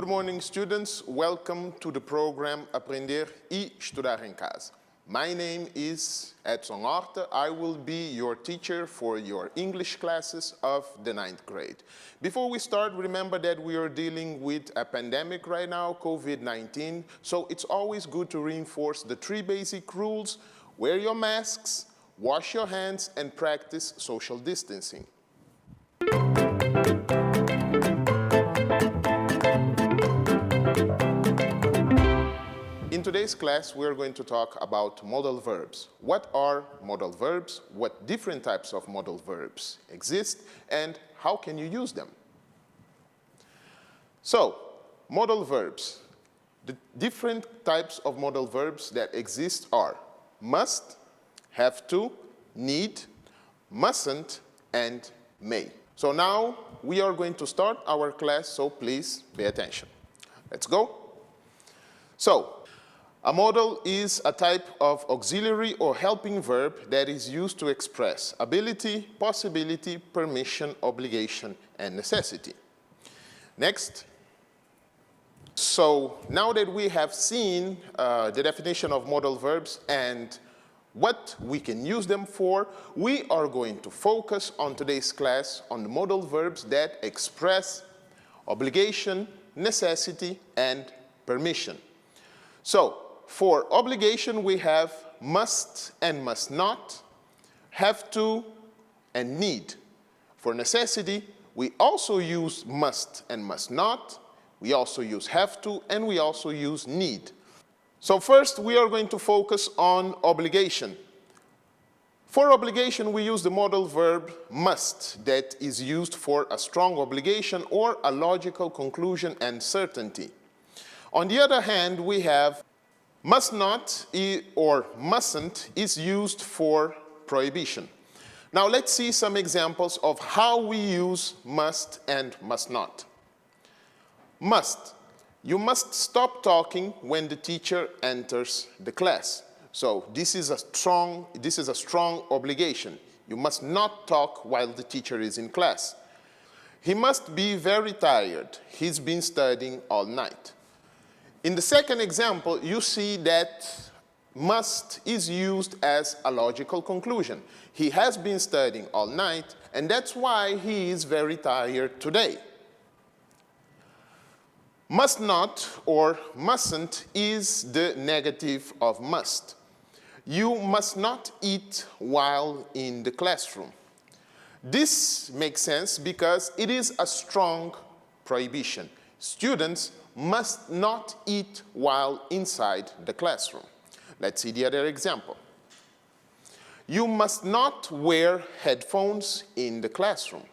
Good morning, students. Welcome to the program Aprender e Estudar em Casa. My name is Edson Horta. I will be your teacher for your English classes of the 9th grade. Before we start, remember that we are dealing with a pandemic right now, COVID-19, so it's always good to reinforce the 3 basic rules: wear your masks, wash your hands, and practice social distancing. In today's class, we're going to talk about modal verbs. What are modal verbs? What different types of modal verbs exist? And how can you use them? So, modal verbs. The different types of modal verbs that exist are must, have to, need, mustn't, and may. So now we are going to start our class, so please pay attention. Let's go. So, a modal is a type of auxiliary or helping verb that is used to express ability, possibility, permission, obligation, and necessity. Next. So now that we have seen the definition of modal verbs and what we can use them for, we are going to focus on today's class on the modal verbs that express obligation, necessity, and permission. So, for obligation, we have must and must not, have to, and need. For necessity, we also use must and must not, we also use have to, and we also use need. So first, we are going to focus on obligation. For obligation, we use the modal verb must that is used for a strong obligation or a logical conclusion and certainty. On the other hand, we have must not or mustn't is used for prohibition. Now let's see some examples of how we use must and must not. Must. You must stop talking when the teacher enters the class. So this is a strong obligation. You must not talk while the teacher is in class. He must be very tired. He's been studying all night. In the second example, you see that must is used as a logical conclusion. He has been studying all night, and that's why he is very tired today. Must not or mustn't is the negative of must. You must not eat while in the classroom. This makes sense because it is a strong prohibition. Students must not eat while inside the classroom. Let's see the other example. You must not wear headphones in the classroom.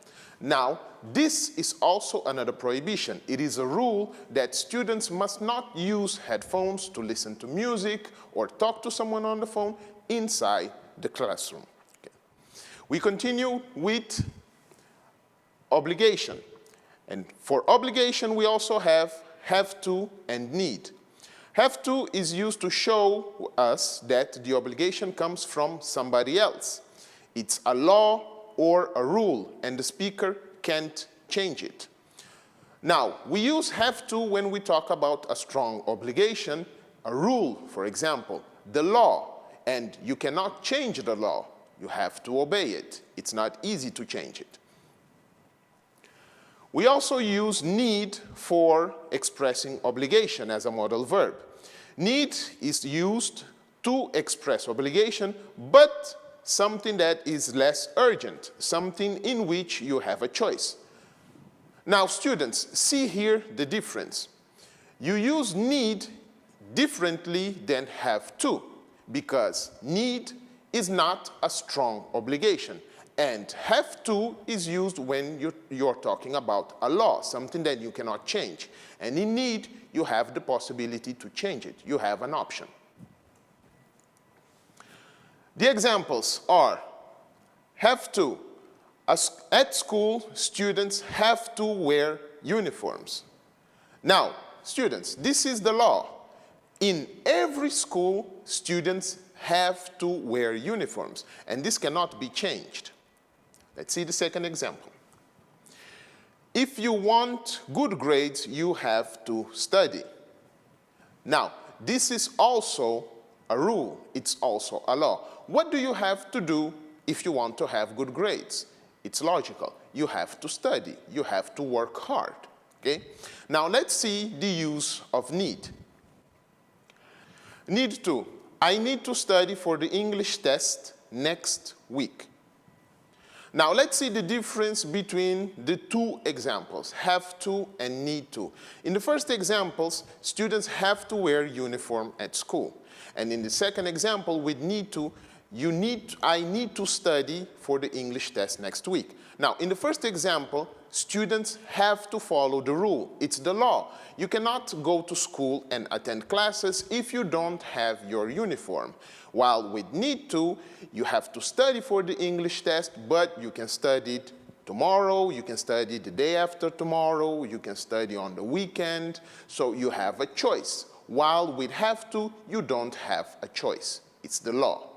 Now, this is also another prohibition. It is a rule that students must not use headphones to listen to music or talk to someone on the phone inside the classroom. Okay. We continue with obligation. And for obligation, we also have to, and need. Have to is used to show us that the obligation comes from somebody else. It's a law or a rule, and the speaker can't change it. Now, we use have to when we talk about a strong obligation, a rule, for example, the law, and you cannot change the law. You have to obey it. It's not easy to change it. We also use need for expressing obligation as a modal verb. Need is used to express obligation, but something that is less urgent, something in which you have a choice. Now, students, see here the difference. You use need differently than have to, because need is not a strong obligation. And have to is used when you're talking about a law, something that you cannot change. And in need, you have the possibility to change it. You have an option. The examples are have to. At school, students have to wear uniforms. Now, students, this is the law. In every school, students have to wear uniforms, and this cannot be changed. Let's see the second example. If you want good grades, you have to study. Now, this is also a rule. It's also a law. What do you have to do if you want to have good grades? It's logical. You have to study. You have to work hard. Okay? Now, let's see the use of need. Need to. I need to study for the English test next week. Now, let's see the difference between the two examples, have to and need to. In the first examples, students have to wear uniform at school. And in the second example, with need to, I need to study for the English test next week. Now, in the first example, students have to follow the rule. It's the law. You cannot go to school and attend classes if you don't have your uniform. While with need to, you have to study for the English test, but you can study it tomorrow, you can study the day after tomorrow, you can study on the weekend, so you have a choice. While with have to, you don't have a choice. It's the law.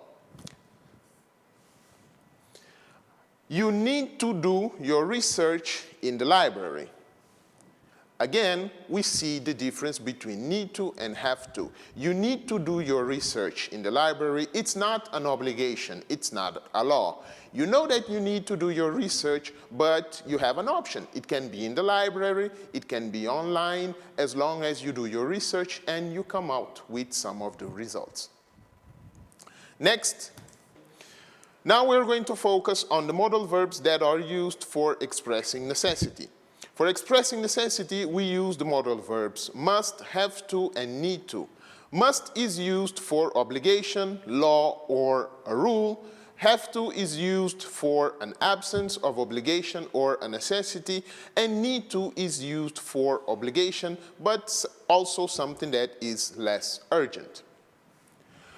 You need to do your research in the library. Again, we see the difference between need to and have to. You need to do your research in the library. It's not an obligation. It's not a law. You know that you need to do your research, but you have an option. It can be in the library. It can be online, as long as you do your research and you come out with some of the results. Next. Now we're going to focus on the modal verbs that are used for expressing necessity. For expressing necessity, we use the modal verbs must, have to, and need to. Must is used for obligation, law, or a rule. Have to is used for an absence of obligation or a necessity. And need to is used for obligation, but also something that is less urgent.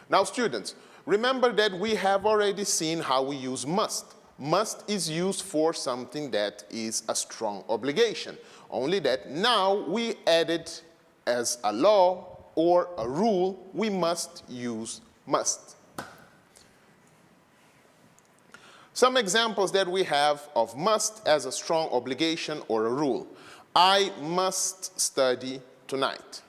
Now, students, remember that we have already seen how we use must. Must is used for something that is a strong obligation. Only that now we added as a law or a rule, we must use must. Some examples that we have of must as a strong obligation or a rule. I must study tonight.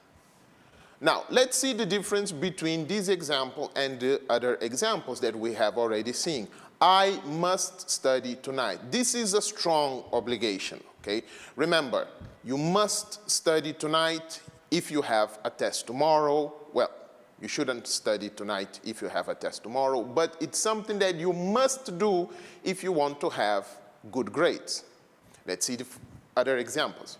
Now, let's see the difference between this example and the other examples that we have already seen. I must study tonight. This is a strong obligation, okay? Remember, you must study tonight if you have a test tomorrow. Well, you shouldn't study tonight if you have a test tomorrow, but it's something that you must do if you want to have good grades. Let's see the other examples.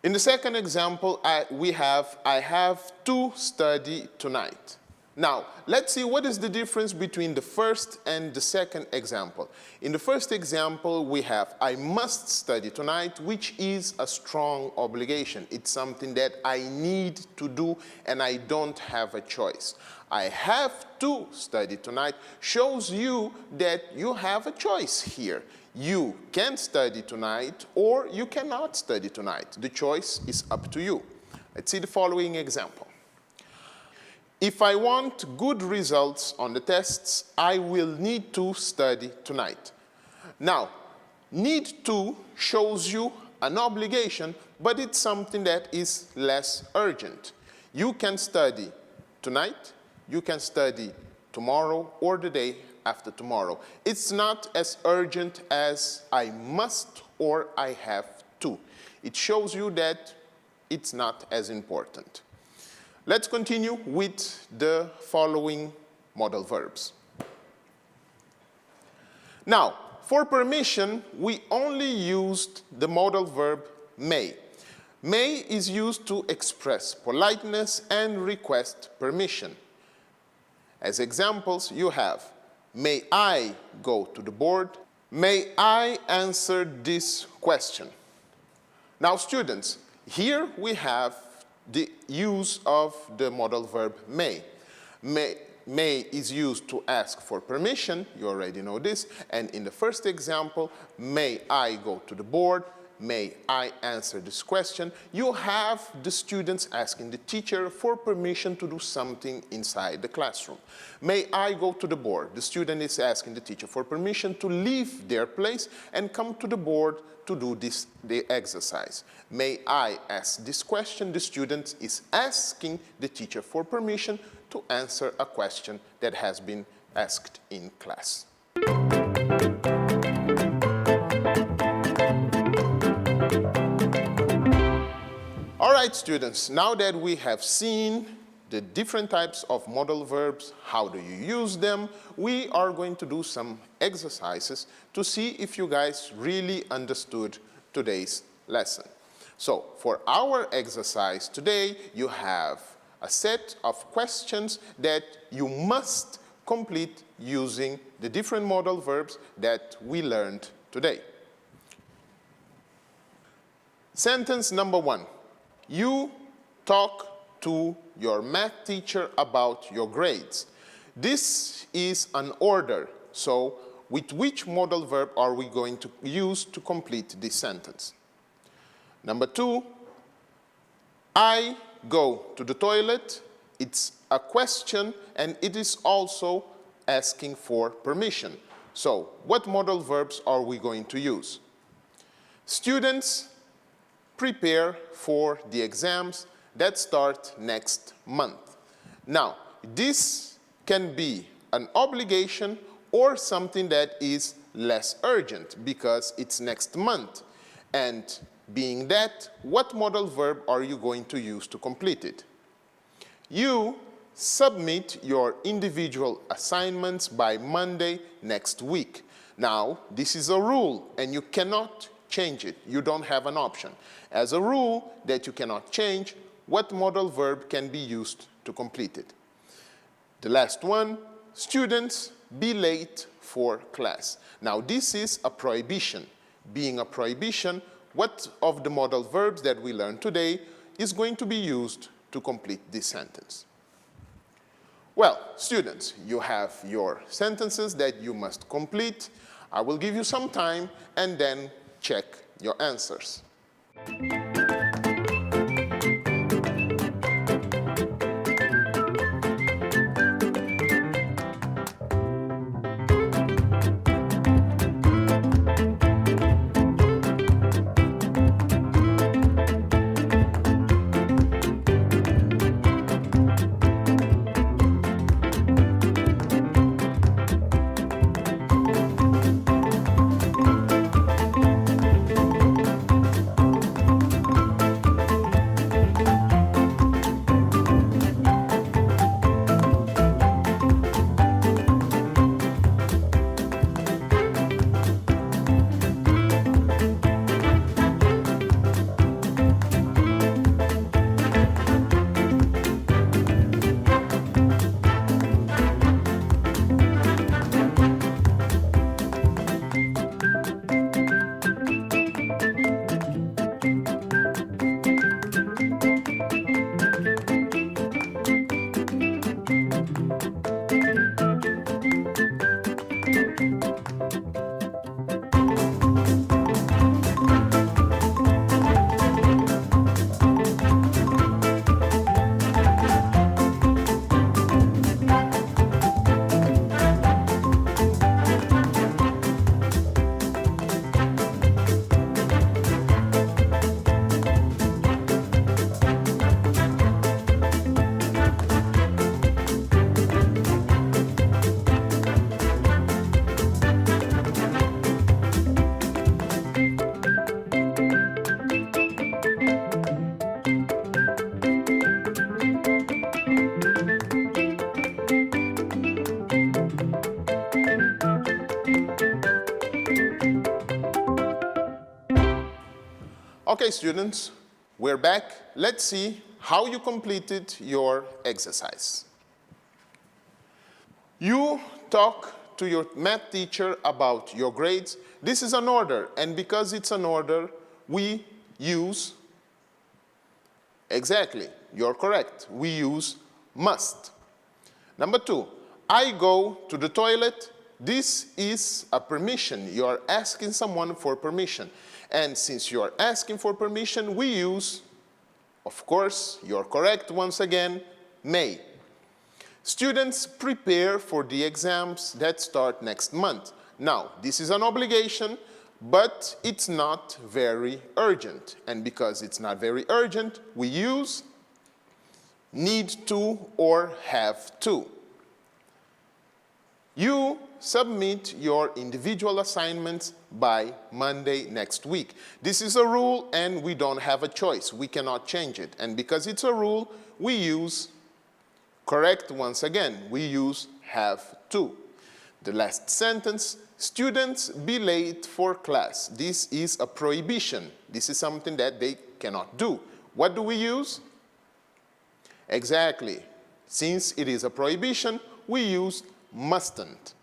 In the second example, I have to study tonight. Now, let's see what is the difference between the first and the second example. In the first example, we have I must study tonight, which is a strong obligation. It's something that I need to do and I don't have a choice. I have to study tonight shows you that you have a choice here. You can study tonight or you cannot study tonight. The choice is up to you. Let's see the following example. If I want good results on the tests, I will need to study tonight. Now, need to shows you an obligation, but it's something that is less urgent. You can study tonight, you can study tomorrow, or the day after tomorrow. It's not as urgent as I must or I have to. It shows you that it's not as important. Let's continue with the following modal verbs. Now, for permission, we only used the modal verb may. May is used to express politeness and request permission. As examples, you have, may I go to the board? May I answer this question? Now, students, here we have the use of the modal verb may. May is used to ask for permission, you already know this, and in the first example, may I go to the board, may I answer this question? You have the students asking the teacher for permission to do something inside the classroom. May I go to the board? The student is asking the teacher for permission to leave their place and come to the board to do the exercise. May I ask this question? The student is asking the teacher for permission to answer a question that has been asked in class. All right, students, now that we have seen the different types of modal verbs, how do you use them, we are going to do some exercises to see if you guys really understood today's lesson. So, for our exercise today, you have a set of questions that you must complete using the different modal verbs that we learned today. Sentence number 1. You talk to your math teacher about your grades. This is an order, so with which modal verb are we going to use to complete this sentence? Number 2, I go to the toilet. It's a question and it is also asking for permission. So, what modal verbs are we going to use? Students prepare for the exams that start next month. Now, this can be an obligation or something that is less urgent because it's next month. And being that, what modal verb are you going to use to complete it? You submit your individual assignments by Monday next week. Now, this is a rule and you cannot change it. You don't have an option. As a rule that you cannot change, what modal verb can be used to complete it? The last one, students be late for class. Now, this is a prohibition. Being a prohibition, what of the modal verbs that we learned today is going to be used to complete this sentence? Well, students, you have your sentences that you must complete. I will give you some time and then check your answers. Okay, students, we're back. Let's see how you completed your exercise. You talk to your math teacher about your grades. This is an order, and because it's an order, we use, exactly, you're correct, we use must. Number 2, I go to the toilet. This is a permission. You are asking someone for permission. And since you are asking for permission, we use, of course, you're correct once again, may. Students prepare for the exams that start next month. Now, this is an obligation, but it's not very urgent. And because it's not very urgent, we use need to or have to. You submit your individual assignments by Monday next week. This is a rule and we don't have a choice. We cannot change it. And because it's a rule, we use correct once again. We use have to. The last sentence, students be late for class. This is a prohibition. This is something that they cannot do. What do we use? Exactly. Since it is a prohibition, we use mustn't.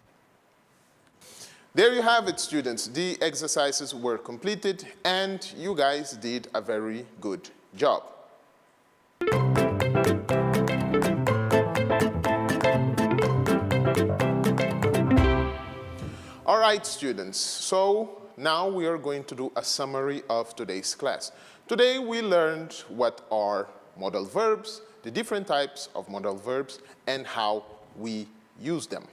There you have it, students. The exercises were completed and you guys did a very good job. All right, students. So now we are going to do a summary of today's class. Today we learned what are modal verbs, the different types of modal verbs, and how we use them.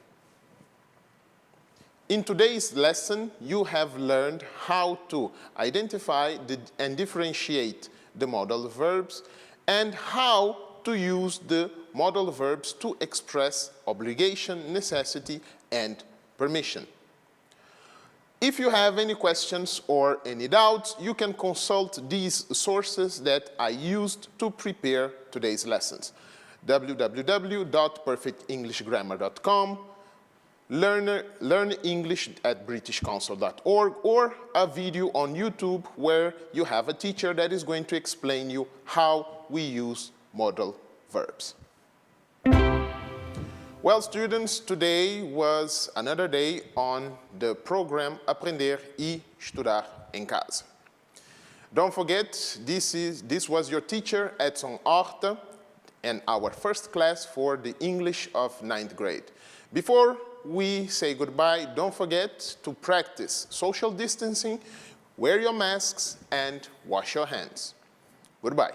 In today's lesson, you have learned how to identify and differentiate the modal verbs and how to use the modal verbs to express obligation, necessity, and permission. If you have any questions or any doubts, you can consult these sources that I used to prepare today's lessons. www.perfectenglishgrammar.com, Learn English at britishcouncil.org, or a video on YouTube where you have a teacher that is going to explain you how we use modal verbs. Well, students, today was another day on the program Aprender y Estudar em Casa. Don't forget, this was your teacher, Edson Horta, and our first class for the English of 9th grade. Before we say goodbye, don't forget to practice social distancing, wear your masks, and wash your hands. Goodbye.